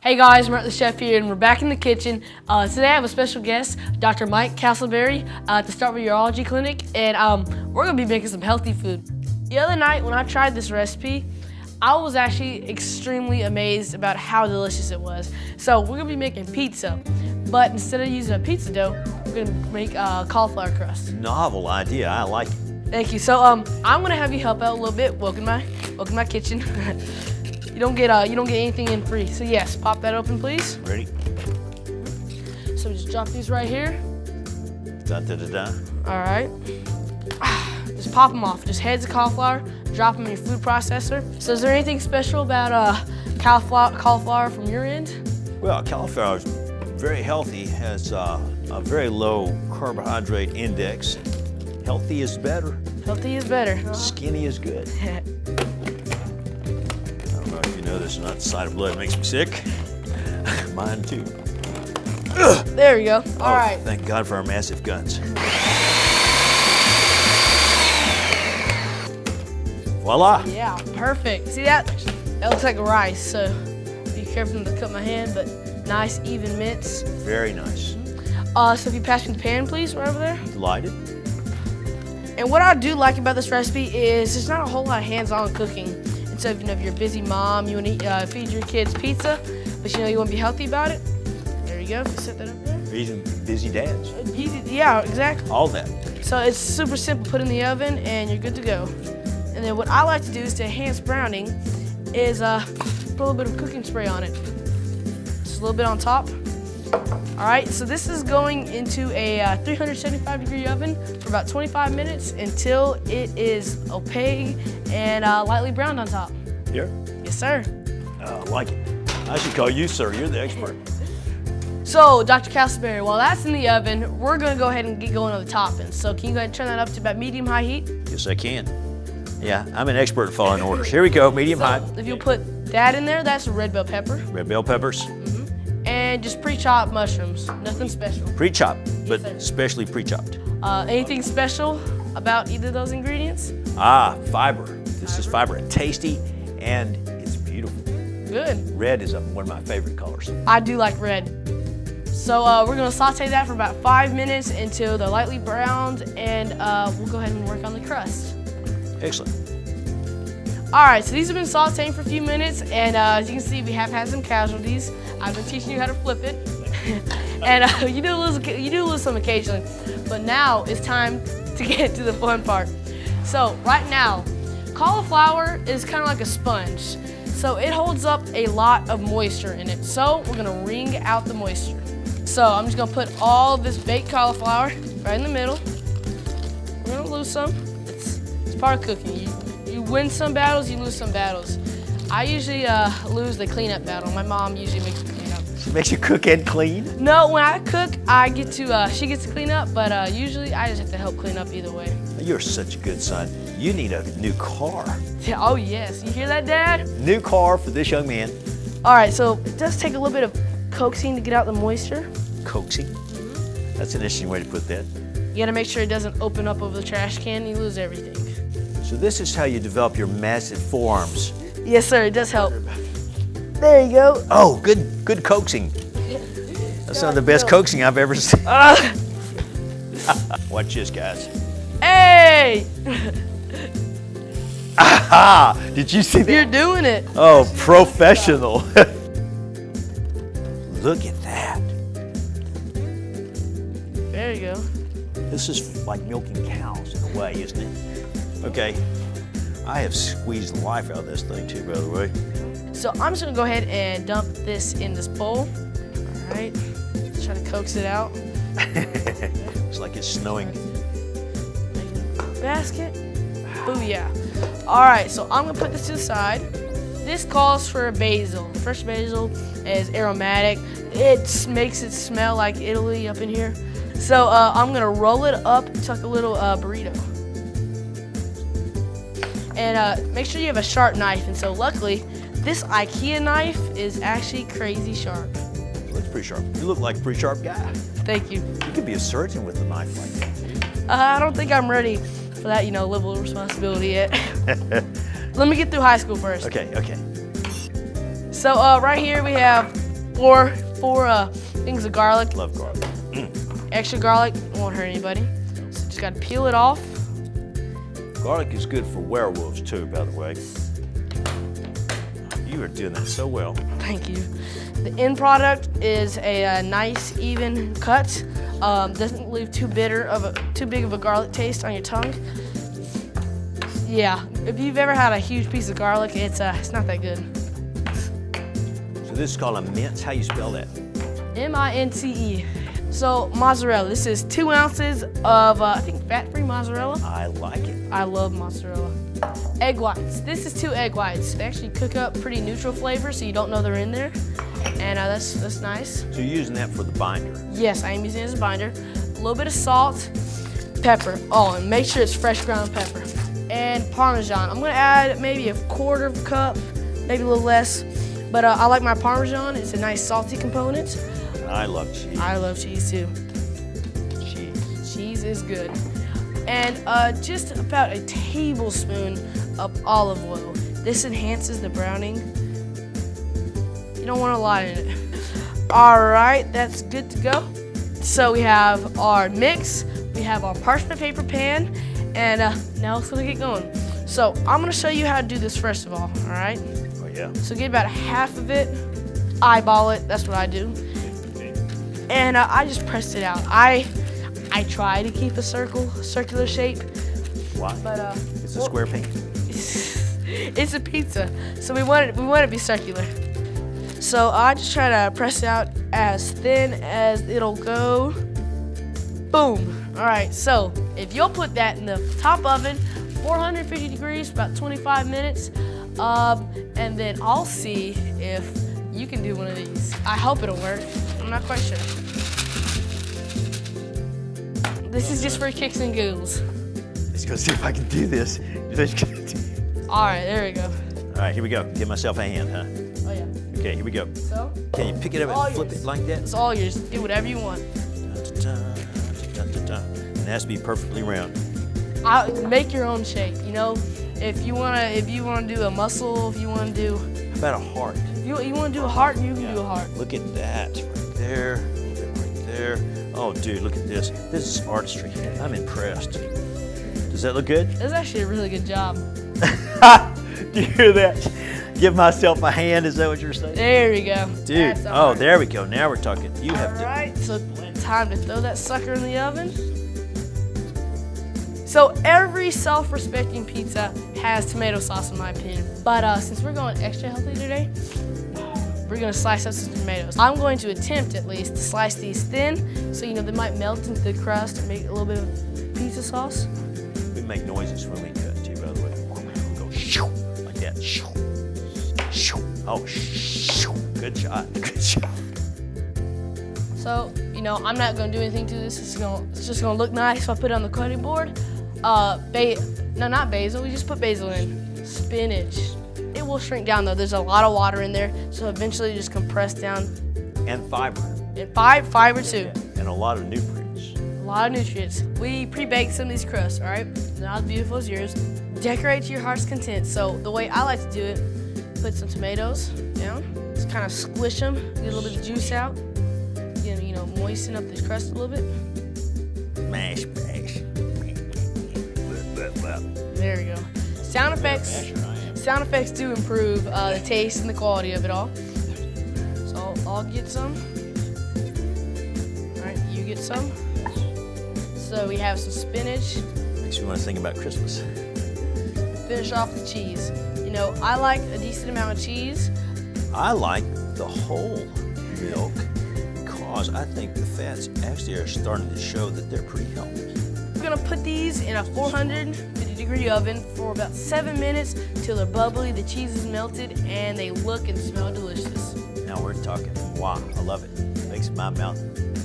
Hey guys, Mark the Chef here, and we're back in the kitchen. Today I have a special guest, Dr. Mike Castleberry, to start with Urology Clinic, and we're gonna be making some healthy food. The other night when I tried this recipe, I was actually extremely amazed about how delicious it was. So we're gonna be making pizza, but instead of using a pizza dough, we're gonna make cauliflower crust. Novel idea, I like it. Thank you. So I'm gonna have you help out a little bit. Welcome to my kitchen. You don't get anything in free. So yes, pop that open, please. Ready? So just drop these right here. Da da da da. All right. Just pop them off. Just heads of cauliflower. Drop them in your food processor. So is there anything special about cauliflower from your end? Well, cauliflower is very healthy, has a very low carbohydrate index. Healthy is better. Healthy is better. Huh? Skinny is good. I don't know if you know this or not, the sight of blood makes me sick. Mine too. There we go. All right. Thank God for our massive guns. Voila. Yeah, perfect. See that? That looks like rice, so be careful not to cut my hand, but nice even mince. Very nice. So if you pass me the pan, please, right over there. Delighted. And what I do like about this recipe is there's not a whole lot of hands-on cooking. And so if you're a busy mom, you want to feed your kids pizza, but you want to be healthy about it, there you go. Set that up there. Busy dads. Yeah, exactly. All that. So it's super simple. Put in the oven and you're good to go. And then what I like to do is to enhance browning is put a little bit of cooking spray on it. Just a little bit on top. All right, so this is going into a 375-degree oven for about 25 minutes until it is opaque and lightly browned on top. Here? Yes, sir. I like it. I should call you sir, you're the expert. So, Dr. Castleberry, while that's in the oven, we're gonna go ahead and get going on the toppings. So can you go ahead and turn that up to about medium-high heat? Yes, I can. Yeah, I'm an expert at following orders. Here we go, medium-high. If you'll put that in there, that's red bell pepper. Red bell peppers. And just pre-chopped mushrooms, nothing special. Pre-chopped, but sir. specially pre-chopped. Anything special about either of those ingredients? Fiber. This is fiber. Tasty, and it's beautiful. Good. Red is one of my favorite colors. I do like red. So we're gonna saute that for about 5 minutes until they're lightly browned, and we'll go ahead and work on the crust. Excellent. All right, so these have been sauteing for a few minutes, and as you can see, we have had some casualties. I've been teaching you how to flip it, and you do lose some occasionally, but now it's time to get to the fun part. So right now, cauliflower is kind of like a sponge, so it holds up a lot of moisture in it. So we're gonna wring out the moisture. So I'm just gonna put all of this baked cauliflower right in the middle. We're gonna lose some. It's part of cooking. You win some battles, you lose some battles. I usually lose the cleanup battle. My mom usually makes me clean up. She makes you cook and clean? No, when I cook, she gets to clean up, but usually I just have to help clean up either way. You're such a good son. You need a new car. Yeah, oh yes, you hear that, Dad? New car for this young man. All right, so it does take a little bit of coaxing to get out the moisture. Coaxing? That's an interesting way to put that. You gotta make sure it doesn't open up over the trash can, you lose everything. So this is how you develop your massive forearms. Yes, sir, it does help. There you go. Oh, good coaxing. That's some of the best coaxing I've ever seen. Watch this, guys. Hey! Aha! Did you see that? You're doing it. Oh, professional. Look at that. There you go. This is like milking cows in a way, isn't it? Okay. I have squeezed the life out of this thing too, by the way. So I'm just gonna go ahead and dump this in this bowl. All right, let's try to coax it out. Looks like it's snowing. Basket, booyah. All right, so I'm gonna put this to the side. This calls for a basil. Fresh basil is aromatic. It makes it smell like Italy up in here. So I'm gonna roll it up to like a little burrito. And make sure you have a sharp knife. And so luckily, this IKEA knife is actually crazy sharp. Looks pretty sharp. You look like a pretty sharp guy. Thank you. You could be a surgeon with a knife like that. I don't think I'm ready for that, level of responsibility yet. Let me get through high school first. Okay. So right here we have four things of garlic. Love garlic. Extra garlic won't hurt anybody. So just gotta peel it off. Garlic is good for werewolves too, by the way. You are doing that so well. Thank you. The end product is a nice even cut. Doesn't leave too big of a garlic taste on your tongue. Yeah, if you've ever had a huge piece of garlic, it's not that good. So this is called a mince. How you spell that? M-I-N-C-E. So mozzarella. This is 2 ounces of I think fat-free mozzarella. I like it. I love mozzarella. Egg whites. This is 2 egg whites. They actually cook up pretty neutral flavor, so you don't know they're in there, and that's nice. So you're using that for the binder? Yes, I am using it as a binder. A little bit of salt, pepper. Oh, and make sure it's fresh ground pepper. And Parmesan. I'm gonna add maybe a 1/4 cup, maybe a little less, but I like my Parmesan. It's a nice salty component. I love cheese. I love cheese too. Cheese. Cheese is good. And just about a tablespoon of olive oil. This enhances the browning. You don't want a lot in it. All right, that's good to go. So we have our mix, we have our parchment paper pan, and now let's get going. So I'm gonna show you how to do this first of all right? Oh yeah. So get about half of it, eyeball it, that's what I do. And I just pressed it out. I try to keep a circular shape. Why? But it's a square pizza. It's a pizza, so we want it to be circular. So I just try to press it out as thin as it'll go. Boom. All right. So if you'll put that in the top oven, 450 degrees for about 25 minutes, and then I'll see if you can do one of these. I hope it'll work. I'm not quite sure. This is just for kicks and giggles. Let's go see if I can do this. All right, there we go. All right, here we go. Give myself a hand, huh? Oh yeah. Okay, here we go. So? Can you pick it up and flip it like that? It's all yours. Do whatever you want. And it has to be perfectly round. Make your own shape. You know, if you wanna do a muscle, if you wanna do. How about a heart? If you wanna do a heart, you can do a heart. Look at that right there. A little bit right there. Oh, dude, look at this. This is artistry. I'm impressed. Does that look good? That's actually a really good job. Do you hear that? Give myself a hand. Is that what you're saying? There we go. Dude. Oh, there we go. Now we're talking. You have to. All right. So time to throw that sucker in the oven. So every self-respecting pizza has tomato sauce, in my opinion. But since we're going extra healthy today, we're gonna slice up some tomatoes. I'm going to attempt, at least, to slice these thin, so they might melt into the crust and make a little bit of pizza sauce. We make noises when we cut too, by the way. We go shoo, like that. Shoo, shoo. Oh, shoo. Good shot. Good shot. So, I'm not gonna do anything to this. It's just gonna look nice if I put it on the cutting board. No, not basil. We just put basil in. Spinach. It will shrink down though. There's a lot of water in there, so eventually just compress down. And fiber. And fiber too. And a lot of nutrients. A lot of nutrients. We pre-baked some of these crusts, all right? Not as beautiful as yours. Decorate to your heart's content. So the way I like to do it, put some tomatoes down, just kind of squish them, get a little bit of juice out, moisten up this crust a little bit. Mash. There we go. Sound effects do improve the taste and the quality of it all. So I'll get some. All right, you get some. So we have some spinach. Makes me want to think about Christmas. Finish off the cheese. I like a decent amount of cheese. I like the whole milk because I think the fats actually are starting to show that they're pretty healthy. We're gonna put these in a 450-degree oven for about 7 minutes till they're bubbly, the cheese is melted, and they look and smell delicious. Now we're talking. Wow, I love it. Makes my mouth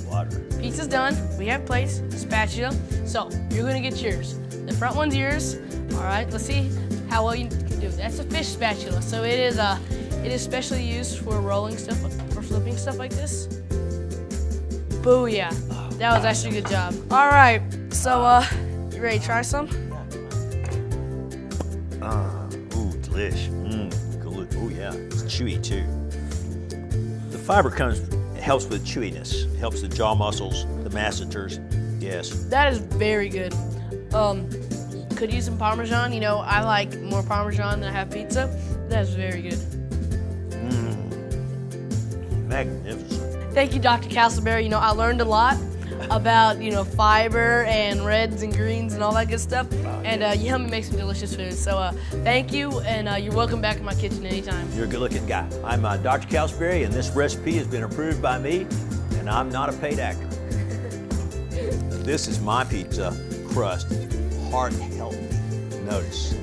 water. Pizza's done. We have plates, spatula. So you're gonna get yours. The front one's yours. All right. Let's see how well you can do it. That's a fish spatula. So it is specially used for rolling stuff, for flipping stuff like this. Booyah. That was actually a good job. All right. So you ready to try some? Ooh, delish. Good. Oh yeah, it's chewy too. The fiber it helps with chewiness. It helps the jaw muscles, the masseters. Yes. That is very good. Could use some Parmesan. You know, I like more Parmesan than I have pizza. That's very good. Magnificent. Thank you, Dr. Castleberry. You know, I learned a lot about, you know, fiber and reds and greens and all that good stuff. And you helped me make some delicious food. So thank you, and you're welcome back in my kitchen anytime. You're a good-looking guy. I'm Dr. Castleberry, and this recipe has been approved by me, and I'm not a paid actor. This is my pizza crust, heart healthy. Notice.